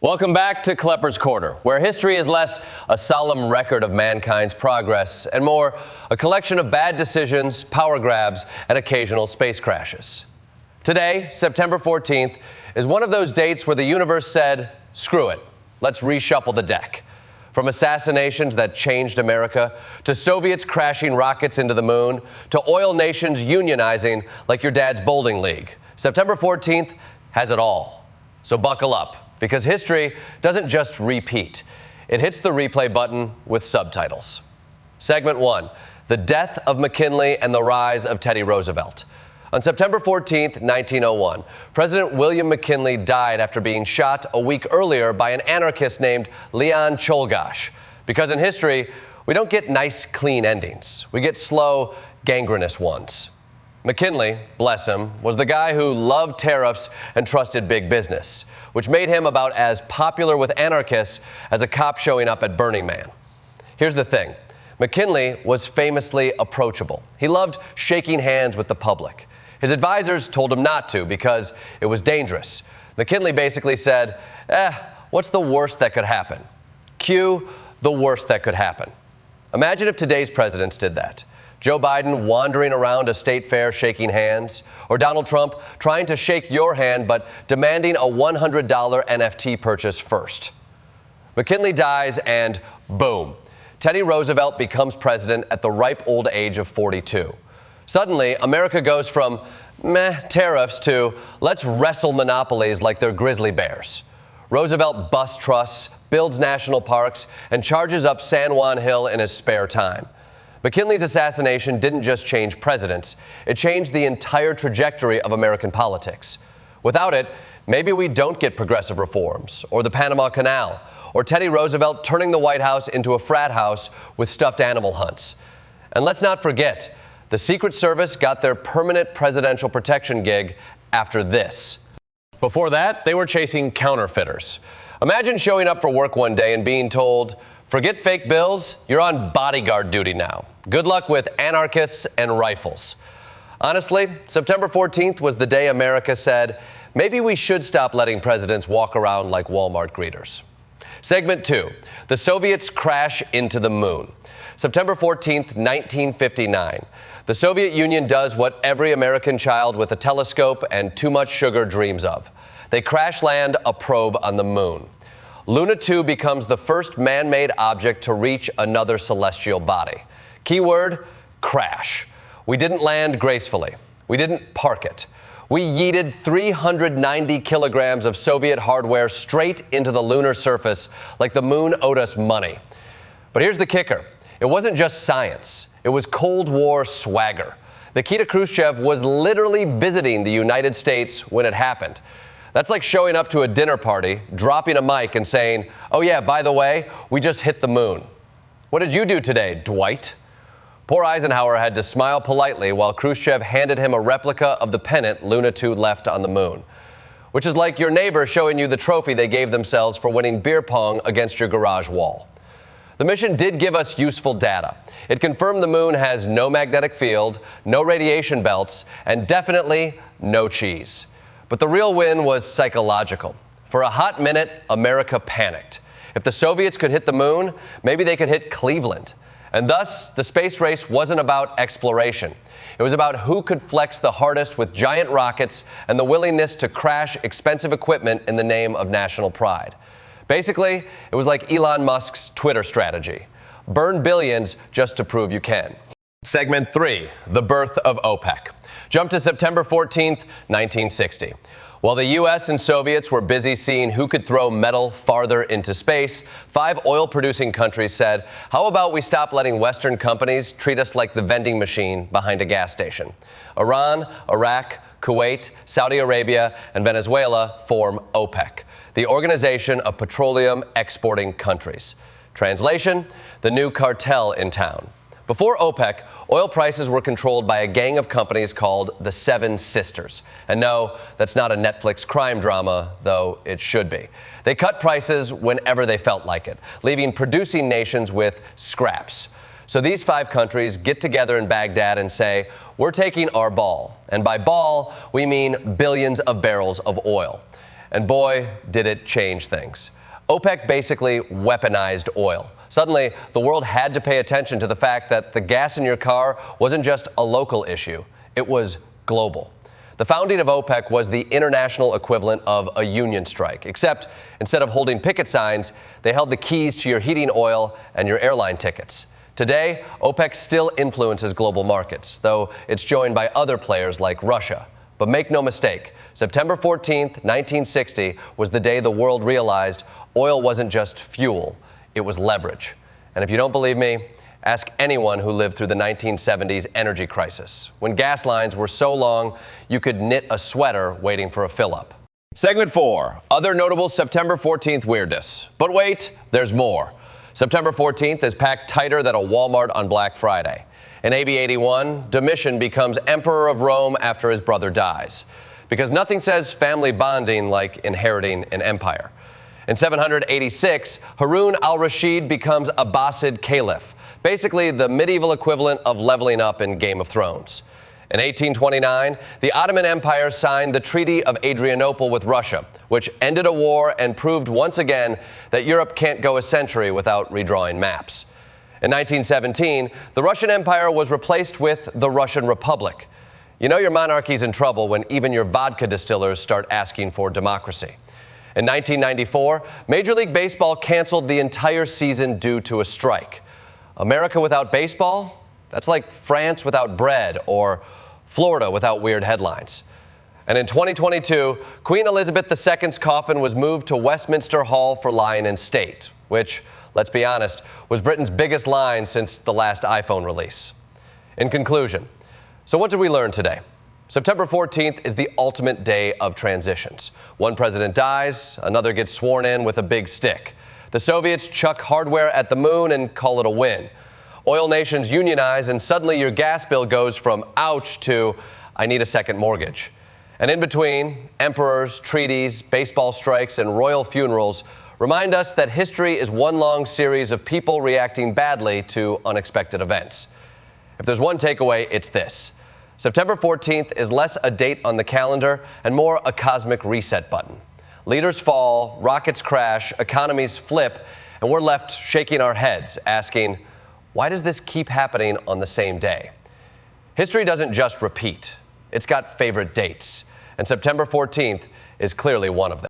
Welcome back to Kleppers Corner, where history is less a solemn record of mankind's progress and more a collection of bad decisions, power grabs, and occasional space crashes. Today, September 14th, is one of those dates where the universe said, screw it, let's reshuffle the deck. From assassinations that changed America, to Soviets crashing rockets into the moon, to oil nations unionizing like your dad's bowling league, September 14th has it all. So buckle up, because history doesn't just repeat. It hits the replay button with subtitles. Segment 1, the death of McKinley and the rise of Teddy Roosevelt. On September 14, 1901, President William McKinley died after being shot a week earlier by an anarchist named Leon Czolgosz. Because in history, we don't get nice, clean endings. We get slow, gangrenous ones. McKinley, bless him, was the guy who loved tariffs and trusted big business, which made him about as popular with anarchists as a cop showing up at Burning Man. Here's the thing. McKinley was famously approachable. He loved shaking hands with the public. His advisors told him not to because it was dangerous. McKinley basically said, what's the worst that could happen? Cue the worst that could happen. Imagine if today's presidents did that. Joe Biden wandering around a state fair shaking hands, or Donald Trump trying to shake your hand but demanding a $100 NFT purchase first. McKinley dies and boom, Teddy Roosevelt becomes president at the ripe old age of 42. Suddenly, America goes from meh tariffs to let's wrestle monopolies like they're grizzly bears. Roosevelt busts trusts, builds national parks, and charges up San Juan Hill in his spare time. McKinley's assassination didn't just change presidents, it changed the entire trajectory of American politics. Without it, maybe we don't get progressive reforms, or the Panama Canal, or Teddy Roosevelt turning the White House into a frat house with stuffed animal hunts. And let's not forget, the Secret Service got their permanent presidential protection gig after this. Before that, they were chasing counterfeiters. Imagine showing up for work one day and being told, forget fake bills, you're on bodyguard duty now. Good luck with anarchists and rifles. Honestly, September 14th was the day America said, maybe we should stop letting presidents walk around like Walmart greeters. Segment 2, the Soviets crash into the moon. September 14th, 1959. The Soviet Union does what every American child with a telescope and too much sugar dreams of. They crash land a probe on the moon. Luna 2 becomes the first man-made object to reach another celestial body. Keyword, crash. We didn't land gracefully. We didn't park it. We yeeted 390 kilograms of Soviet hardware straight into the lunar surface like the moon owed us money. But here's the kicker. It wasn't just science. It was Cold War swagger. Nikita Khrushchev was literally visiting the United States when it happened. That's like showing up to a dinner party, dropping a mic and saying, oh yeah, by the way, we just hit the moon. What did you do today, Dwight? Poor Eisenhower had to smile politely while Khrushchev handed him a replica of the pennant Luna 2 left on the moon. Which is like your neighbor showing you the trophy they gave themselves for winning beer pong against your garage wall. The mission did give us useful data. It confirmed the moon has no magnetic field, no radiation belts, and definitely no cheese. But the real win was psychological. For a hot minute, America panicked. If the Soviets could hit the moon, maybe they could hit Cleveland. And thus, the space race wasn't about exploration. It was about who could flex the hardest with giant rockets and the willingness to crash expensive equipment in the name of national pride. Basically, it was like Elon Musk's Twitter strategy. Burn billions just to prove you can. Segment 3, the birth of OPEC. Jump to September 14th, 1960. While the U.S. and Soviets were busy seeing who could throw metal farther into space, 5 oil-producing countries said, how about we stop letting Western companies treat us like the vending machine behind a gas station? Iran, Iraq, Kuwait, Saudi Arabia, and Venezuela form OPEC, the Organization of Petroleum Exporting Countries. Translation, the new cartel in town. Before OPEC, oil prices were controlled by a gang of companies called the Seven Sisters. And no, that's not a Netflix crime drama, though it should be. They cut prices whenever they felt like it, leaving producing nations with scraps. So these 5 countries get together in Baghdad and say, we're taking our ball. And by ball, we mean billions of barrels of oil. And boy, did it change things. OPEC basically weaponized oil. Suddenly, the world had to pay attention to the fact that the gas in your car wasn't just a local issue, it was global. The founding of OPEC was the international equivalent of a union strike, except instead of holding picket signs, they held the keys to your heating oil and your airline tickets. Today, OPEC still influences global markets, though it's joined by other players like Russia. But make no mistake, September 14th, 1960 was the day the world realized oil wasn't just fuel, it was leverage. And if you don't believe me, ask anyone who lived through the 1970s energy crisis, when gas lines were so long you could knit a sweater waiting for a fill-up. Segment 4, other notable September 14th weirdness. But wait, there's more. September 14th is packed tighter than a Walmart on Black Friday. In AB 81, Domitian becomes emperor of Rome after his brother dies, because nothing says family bonding like inheriting an empire. In 786, Harun al-Rashid becomes Abbasid Caliph, basically the medieval equivalent of leveling up in Game of Thrones. In 1829, the Ottoman Empire signed the Treaty of Adrianople with Russia, which ended a war and proved once again that Europe can't go a century without redrawing maps. In 1917, the Russian Empire was replaced with the Russian Republic. You know your monarchy's in trouble when even your vodka distillers start asking for democracy. In 1994, Major League Baseball canceled the entire season due to a strike. America without baseball? That's like France without bread or Florida without weird headlines. And in 2022, Queen Elizabeth II's coffin was moved to Westminster Hall for lying in state, which, let's be honest, was Britain's biggest line since the last iPhone release. In conclusion, so what did we learn today? September 14th is the ultimate day of transitions. One president dies, another gets sworn in with a big stick. The Soviets chuck hardware at the moon and call it a win. Oil nations unionize, and suddenly your gas bill goes from ouch to I need a second mortgage. And in between, emperors, treaties, baseball strikes, and royal funerals remind us that history is one long series of people reacting badly to unexpected events. If there's one takeaway, it's this. September 14th is less a date on the calendar and more a cosmic reset button. Leaders fall, rockets crash, economies flip, and we're left shaking our heads, asking, why does this keep happening on the same day? History doesn't just repeat. It's got favorite dates, and September 14th is clearly one of them.